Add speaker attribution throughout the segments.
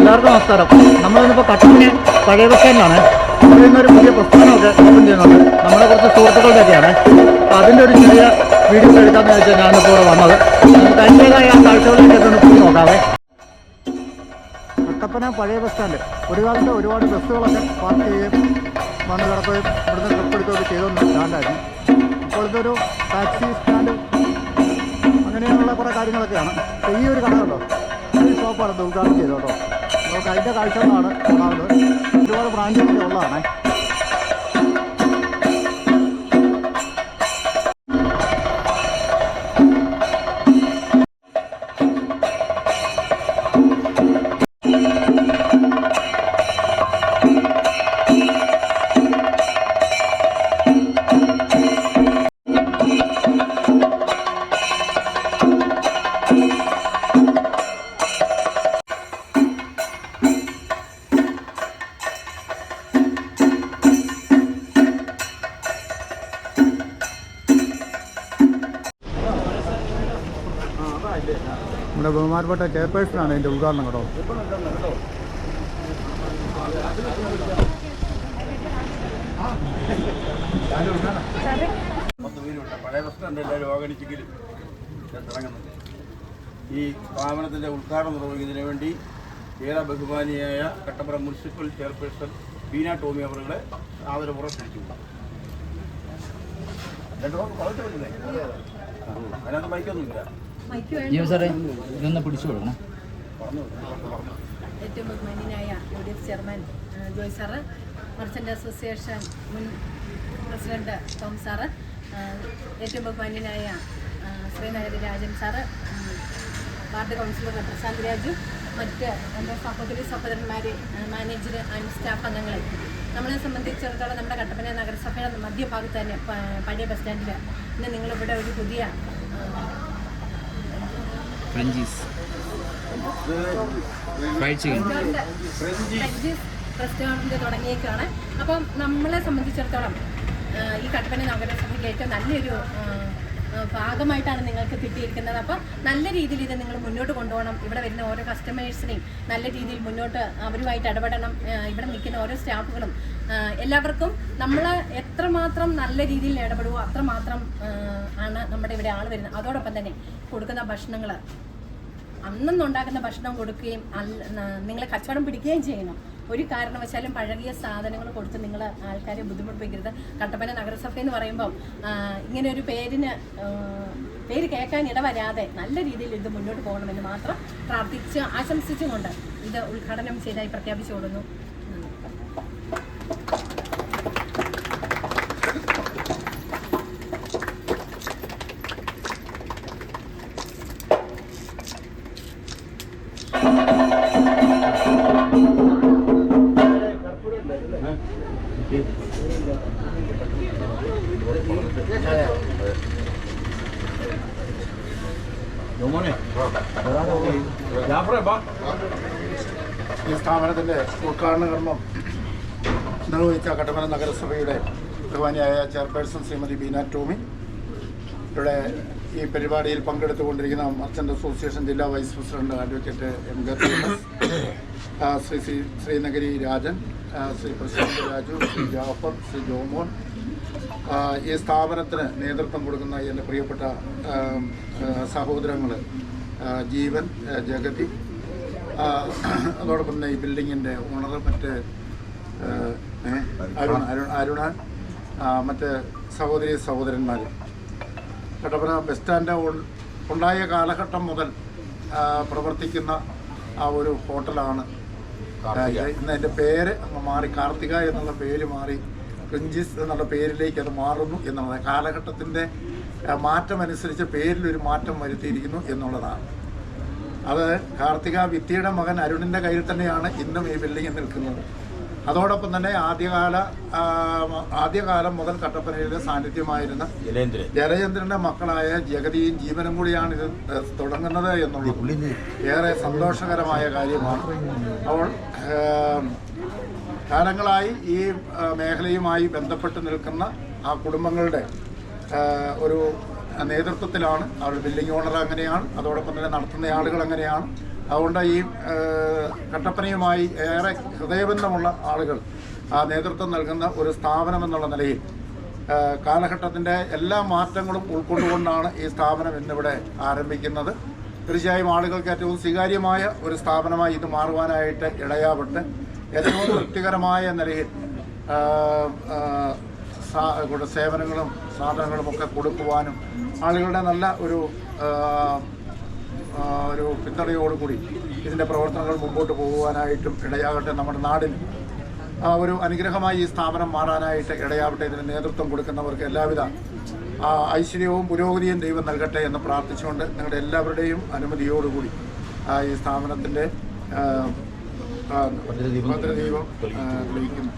Speaker 1: എല്ലാവർക്കും നമസ്കാരം. നമ്മളിന്നിപ്പോൾ കട്ടപ്പന പഴയ ബസ് സ്റ്റാൻഡിലാണ്. ഇവിടെ നിന്നൊരു പുതിയ പ്രസ്ഥാനമൊക്കെ ഓപ്പൺ ചെയ്യുന്നുണ്ട്. നമ്മുടെ കുറച്ച് സുഹൃത്തുക്കളുടെയൊക്കെയാണ്. അപ്പോൾ അതിൻ്റെ ഒരു ചെറിയ വീഡിയോ എടുക്കാമെന്ന് വെച്ചാൽ ഞാനിപ്പോൾ ഇവിടെ വന്നത്. നമുക്ക് അതിൻ്റേതായ ആ കാഴ്ചകളിലേക്ക് ഒന്ന് പോയി നോക്കാവേ. കട്ടപ്പന പഴയ ബസ് സ്റ്റാൻഡ് ഒരു കാലത്ത് ഒരുപാട് ബസ്സുകളൊക്കെ പാർക്ക് ചെയ്യുകയും വന്ന് കിടക്കുകയും ഇവിടുന്ന് ട്രിപ്പ് എടുക്കുകയൊക്കെ ചെയ്തുകൊണ്ട് സ്റ്റാൻഡായിരുന്നു. ഇപ്പോൾ ഇതൊരു ടാക്സി സ്റ്റാൻഡ് അങ്ങനെയുള്ള കുറേ കാര്യങ്ങളൊക്കെയാണ്. ഈ ഒരു കട കണ്ടോ, ഈ ഷോപ്പാണ് ഇത് ഉദ്ഘാടനം ചെയ്തത് കേട്ടോ. നമുക്ക് അതിൻ്റെ കാഴ്ചകളാണ് കാണാവുന്നത്. ഒരുപാട് ബ്രാൻഡുകളൊക്കെ ഉള്ളതാണ്. നമ്മുടെ ബഹുമാനപ്പെട്ട ചെയർപേഴ്സണാണ് ഇതിൻ്റെ ഉദ്ഘാടനം കേട്ടോ.
Speaker 2: പഴയ പ്രശ്നം എല്ലാവരും ഓർഗനിച്ചെങ്കിലും തുടങ്ങുന്നുണ്ട്. ഈ സ്ഥാപനത്തിൻ്റെ ഉദ്ഘാടനം നിർവഹിക്കുന്നതിന് വേണ്ടി ഏറെ ബഹുമാനിയായ കട്ടപ്പന മുനിസിപ്പൽ ചെയർപേഴ്സൺ ബീന ടോമി അവരുടെ ആദരപൂർവ്വം ക്ഷണിച്ചു. അതിനകത്ത് ബൈക്കൊന്നുമില്ല.
Speaker 3: ഇതൊന്ന് പിടിച്ചു കൊടുക്കണം.
Speaker 4: ഏറ്റവും ബഹുമാന്യനായ UDF chairman Joy sir, merchant association മുൻ പ്രസിഡന്റ് ടോം സാറ്, ഏറ്റവും ബഹുമാന്യനായ Sreenagari Rajan sir, ward councillor Prashanth Raju, മറ്റ് എൻ്റെ സഹോദരന്മാർ, മാനേജർ ആൻഡ് സ്റ്റാഫ് അംഗങ്ങളെ, നമ്മളെ സംബന്ധിച്ചിടത്തോളം നമ്മുടെ കട്ടപ്പന നഗരസഭയുടെ മധ്യഭാഗത്ത് തന്നെ പഴയ ബസ് സ്റ്റാൻഡിൽ ഇന്ന് നിങ്ങളിവിടെ ഒരു പുതിയ റെസ്റ്റോറൻറ്റ് തുടങ്ങിയേക്കാണ്. അപ്പം നമ്മളെ സംബന്ധിച്ചിടത്തോളം ഈ കട്ടപ്പന നഗരസഭയ്ക്ക് ഏറ്റവും നല്ലൊരു ഭാഗമായിട്ടാണ് നിങ്ങൾക്ക് കിട്ടിയിരിക്കുന്നത്. അപ്പോൾ നല്ല രീതിയിൽ ഇത് നിങ്ങൾ മുന്നോട്ട് കൊണ്ടുപോകണം. ഇവിടെ വരുന്ന ഓരോ കസ്റ്റമേഴ്സിനെയും നല്ല രീതിയിൽ മുന്നോട്ട് അവരുമായിട്ട് ഇടപെടണം. ഇവിടെ നിൽക്കുന്ന ഓരോ സ്റ്റാഫുകളും എല്ലാവർക്കും നമ്മൾ എത്രമാത്രം നല്ല രീതിയിൽ ഇടപെടുമോ അത്രമാത്രം ആണ് നമ്മുടെ ഇവിടെ ആൾ വരുന്നത്. അതോടൊപ്പം തന്നെ കൊടുക്കുന്ന ഭക്ഷണങ്ങൾ അന്നുണ്ടാക്കുന്ന ഭക്ഷണം കൊടുക്കുകയും നിങ്ങളെ കച്ചവടം പിടിക്കുകയും ചെയ്യണം. ഒരു കാരണവശാലും പഴകിയ സാധനങ്ങൾ കൊടുത്ത് നിങ്ങൾ ആൾക്കാരെ ബുദ്ധിമുട്ടിപ്പിക്കരുത്. കട്ടപ്പന നഗരസഭ എന്ന് പറയുമ്പം ഇങ്ങനെ ഒരു പേര് കേൾക്കാൻ ഇടവരാതെ നല്ല രീതിയിൽ ഇത് മുന്നോട്ട് പോകണമെന്ന് മാത്രം പ്രാർത്ഥിച്ച് ആശംസിച്ചുകൊണ്ട് ഇത് ഉദ്ഘാടനം ചെയ്തായി പ്രഖ്യാപിച്ചു കൊടുക്കുന്നു.
Speaker 5: ഈ സ്ഥാപനത്തിൻ്റെ ഉദ്ഘാടന കർമ്മം നിർവഹിച്ച കട്ടപ്പന നഗരസഭയുടെ ബഹുമാനിയായ ചെയർപേഴ്സൺ ശ്രീമതി ബീന ടോമി, ഇവിടെ ഈ പരിപാടിയിൽ പങ്കെടുത്തുകൊണ്ടിരിക്കുന്ന മർച്ചൻ്റ് അസോസിയേഷൻ ജില്ലാ vice president advocate M Shri Sreenagari Rajan, Shri Prashanth Raju, Shri Jafar, Shri Jomon, ഈ സ്ഥാപനത്തിന് നേതൃത്വം കൊടുക്കുന്ന എൻ്റെ പ്രിയപ്പെട്ട സഹോദരങ്ങൾ ജീവൻ, ജഗതി, അതോടൊപ്പം തന്നെ ഈ ബിൽഡിങ്ങിൻ്റെ ഓണർ, മറ്റ് അരുണാൻ, മറ്റ് സഹോദരന്മാർ. കട്ടപ്പന ബസ് സ്റ്റാൻഡ് ഉണ്ടായ കാലഘട്ടം മുതൽ പ്രവർത്തിക്കുന്ന ആ ഒരു ഹോട്ടലാണ്. ഇന്ന് എൻ്റെ പേര് മാറി, കാർത്തിക എന്നുള്ള പേര് മാറി പ്രിഞ്ചിസ് എന്നുള്ള പേരിലേക്ക് അത് മാറുന്നു എന്നുള്ളത് കാലഘട്ടത്തിൻ്റെ മാറ്റമനുസരിച്ച് പേരിലൊരു മാറ്റം വരുത്തിയിരിക്കുന്നു എന്നുള്ളതാണ്. അത് കാർത്തിക വിദ്യയുടെ മകൻ അരുണിൻ്റെ കയ്യിൽ തന്നെയാണ് ഇന്നും ഈ ബിൽഡിംഗ് നിൽക്കുന്നത്. അതോടൊപ്പം തന്നെ ആദ്യകാലം മുതൽ കട്ടപ്പനയിലെ സാന്നിധ്യമായിരുന്ന ജലചന്ദ്രൻ്റെ മക്കളായ ജഗതിയും ജീവനും കൂടിയാണ് ഇത് തുടങ്ങുന്നത് എന്നുള്ളത് ഏറെ സന്തോഷകരമായ കാര്യമാണ്. അപ്പോൾ കാലങ്ങളായി ഈ മേഖലയുമായി ബന്ധപ്പെട്ട് നിൽക്കുന്ന ആ കുടുംബങ്ങളുടെ ഒരു നേതൃത്വത്തിലാണ്. അവരുടെ ബിൽഡിംഗ് ഓണർ അങ്ങനെയാണ്, അതോടൊപ്പം തന്നെ നടത്തുന്ന ആളുകൾ അങ്ങനെയാണ്. അതുകൊണ്ട് ഈ കട്ടപ്പനയുമായി ഏറെ ഹൃദയബന്ധമുള്ള ആളുകൾ നേതൃത്വം നൽകുന്ന ഒരു സ്ഥാപനം എന്നുള്ള നിലയിൽ കാലഘട്ടത്തിൻ്റെ എല്ലാ മാറ്റങ്ങളും ഉൾക്കൊണ്ടുകൊണ്ടാണ് ഈ സ്ഥാപനം ഇന്നിവിടെ ആരംഭിക്കുന്നത്. തീർച്ചയായും ആളുകൾക്ക് ഏറ്റവും സ്വീകാര്യമായ ഒരു സ്ഥാപനമായി ഇത് മാറുവാനായിട്ട് ഇടയാവട്ടെ. ഏറ്റവും തൃപ്തികരമായ നിലയിൽ സേവനങ്ങളും സാധനങ്ങളും ഒക്കെ കൊടുക്കുവാനും ആളുകളുടെ നല്ല ഒരു പിന്തുണയോടുകൂടി ഇതിൻ്റെ പ്രവർത്തനങ്ങൾ മുമ്പോട്ട് പോകുവാനായിട്ടും ഇടയാകട്ടെ. നമ്മുടെ നാടിന് ഒരു അനുഗ്രഹമായി ഈ സ്ഥാപനം മാറാനായിട്ട് ഇടയാവട്ടെ. ഇതിന് നേതൃത്വം കൊടുക്കുന്നവർക്ക് എല്ലാവിധ ഐശ്വര്യവും പുരോഗതിയും ദൈവം നൽകട്ടെ എന്ന് പ്രാർത്ഥിച്ചുകൊണ്ട് നിങ്ങളുടെ എല്ലാവരുടെയും അനുമതിയോടുകൂടി ഈ സ്ഥാപനത്തിൻ്റെ ഭദ്രദീപം തെളിയിക്കുന്നു.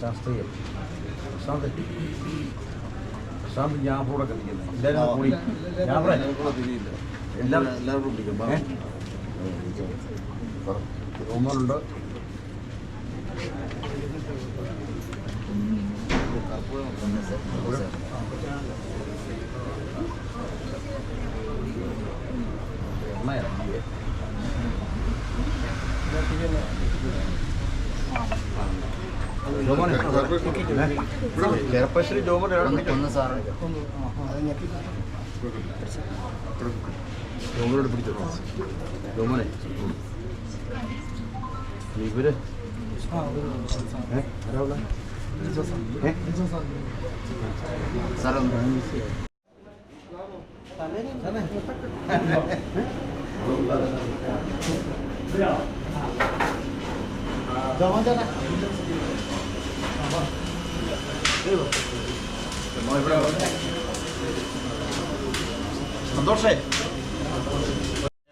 Speaker 2: ശാസ്ത്രീയം പ്രശാന്ത് ഞാനോടെ കത്തിക്കുന്നത് എല്ലാവരും കൂടി എല്ലാവർക്കും പിടിക്കും ഒന്നുണ്ട്. ചെറുപ്പശ്ശേരി ജോമനോട് പിടിച്ചോ. ജോമനെ ഇവര് സന്തോഷേ.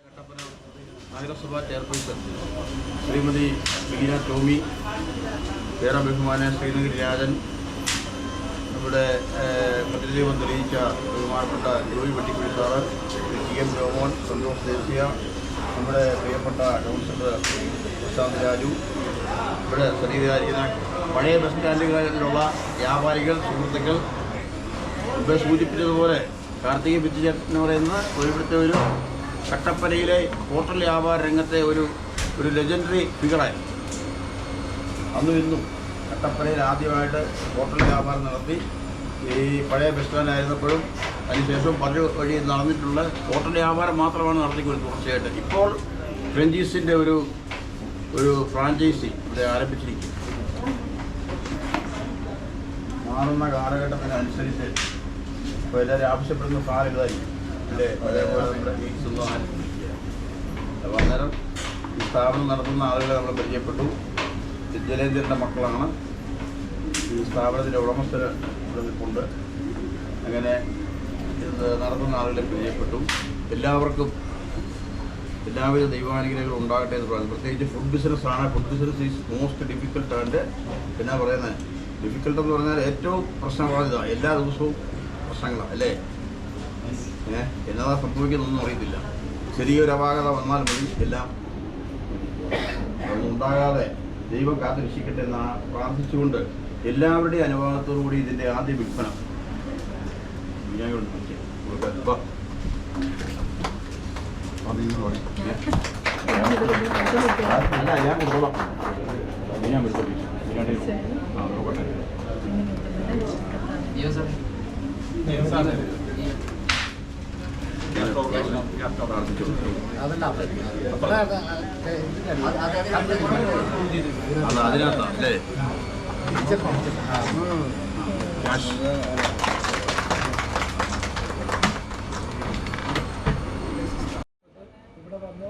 Speaker 2: കട്ടപ്പന നഗരസഭാ ചെയർപേഴ്സൺ ശ്രീമതി ബീന ടോമി, ഏറെ ബഹുമാന ശ്രീനഗരി രാജൻ, നമ്മുടെ ഭദ്രദീപം തെളിയിച്ച ബഹുമാനപ്പെട്ട ജോയി വെട്ടിക്കുഴി സാറ്, GM ജോമോൻ, സന്തോഷ് ദേശീയ, നമ്മുടെ പ്രിയപ്പെട്ട കൗൺസിലർ പ്രശാന്ത് രാജു, ഇവിടെ സന്നിഹിതരായിരിക്കുന്ന പഴയ ബസ് സ്റ്റാൻഡുകളിലുള്ള വ്യാപാരികൾ, സുഹൃത്തുക്കൾ, ഇവിടെ സൂചിപ്പിച്ചതുപോലെ കാർത്തിക പിച്ചുചേട്ടൻ എന്ന് പറയുന്ന ഇവിടുത്തെ ഒരു കട്ടപ്പനയിലെ ഹോട്ടൽ വ്യാപാര രംഗത്തെ ഒരു ലെജൻഡറി ഫിഗറായിരുന്നു. അന്നും ഇന്നും കട്ടപ്പനയിൽ ആദ്യമായിട്ട് ഹോട്ടൽ വ്യാപാരം നടത്തി. ഈ പഴയ ബസ് സ്റ്റാൻഡായിരുന്നപ്പോഴും അതിനുശേഷം പല വഴി നടന്നിട്ടുള്ള ഹോട്ടൽ വ്യാപാരം മാത്രമാണ് നടത്തിക്കൊടുത്തത് തുടർച്ചയായിട്ട്. ഇപ്പോൾ ഫ്രാഞ്ചൈസിൻ്റെ ഒരു ഫ്രാഞ്ചൈസി ഇവിടെ ആരംഭിച്ചിരിക്കും. മാറുന്ന കാലഘട്ടത്തിനനുസരിച്ച് ഇപ്പോൾ എല്ലാവരും ആവശ്യപ്പെടുന്ന സാധനങ്ങളായിരിക്കും അല്ലേ, അതേപോലെ നമ്മുടെ മീറ്റ്സൊന്നും ആരംഭിക്കുക. അപ്പോൾ അന്നേരം ഈ സ്ഥാപനം നടത്തുന്ന ആളുകളെ നമ്മൾ പരിചയപ്പെട്ടു. ജലേന്ദ്രൻ്റെ മക്കളാണ് ഈ സ്ഥാപനത്തിൻ്റെ ഉടമസ്ഥര് ഇവിടെ നിൽപ്പുണ്ട്. അങ്ങനെ ഇത് നടത്തുന്ന ആളുകളെ പരിചയപ്പെട്ടു. എല്ലാവർക്കും എല്ലാവിധ ദൈവാനുഗ്രഹങ്ങളും ഉണ്ടാകട്ടെ എന്ന് പറയുന്നത്. പ്രത്യേകിച്ച് ഫുഡ് ബിസിനസ്സാണ്. Food business is most difficult. And എന്നാ പറയുന്നത്, ഡിഫിക്കൽട്ട് എന്ന് പറഞ്ഞാൽ ഏറ്റവും പ്രശ്നബാധിത. എല്ലാ ദിവസവും പ്രശ്നങ്ങളാണ് അല്ലേ. എന്നതാ സംഭവിക്കുന്നൊന്നും അറിയത്തില്ല. ചെറിയൊരു അപാകത വന്നാൽ മതി എല്ലാം. ഒന്നും ഉണ്ടാകാതെ ദൈവം കാത്തു രക്ഷിക്കട്ടെ എന്നാണ് പ്രാർത്ഥിച്ചുകൊണ്ട് എല്ലാവരുടെയും അനുഭവത്തോടുകൂടി ഇതിൻ്റെ ആദ്യ വിൽപ്പന അല്ല, ഞാൻ കൊടുത്തോളാം. ഞാൻ വിളിച്ചോളൂ. നോക്കട്ടെ. അതിനകത്താ അല്ലേ ക്യാഷ്.
Speaker 6: ഇവിടെ വന്ന്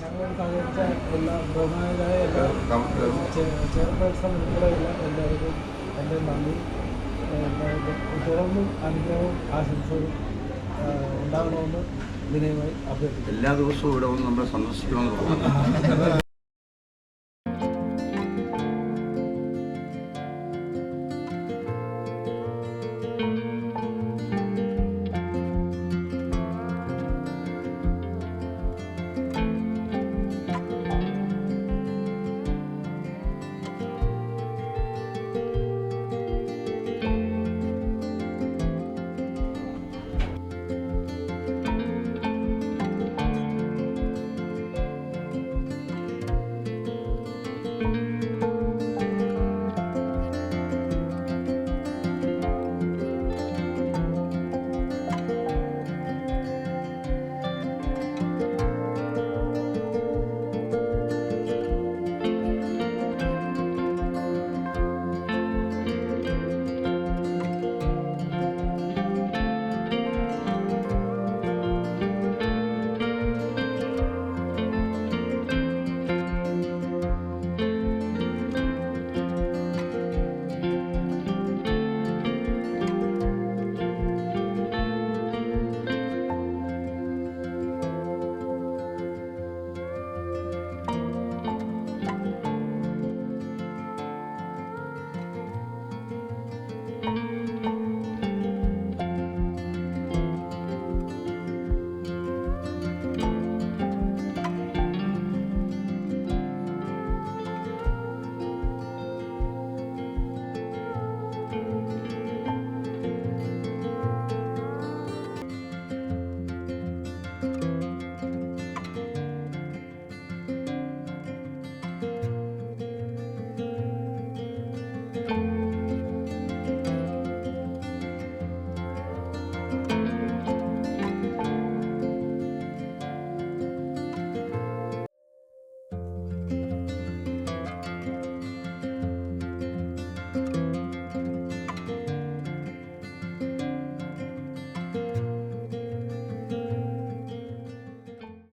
Speaker 6: ഞങ്ങളോട് സഹകരിച്ച എല്ലാ ബഹുമാനായ എല്ലാ ചെയർപേഴ്സൺ ഉൾപ്പെടെയുള്ള എല്ലാവർക്കും എൻ്റെ നന്ദി. തുടർന്നും അനുഗ്രഹവും ആശംസകളും ഉണ്ടാകണമെന്ന് വിനയമായി അഭ്യർത്ഥിക്കുന്നു.
Speaker 2: എല്ലാ ദിവസവും ഇവിടെ വന്ന് നമ്മളെ സന്ദർശിക്കണമെന്ന് പറഞ്ഞു.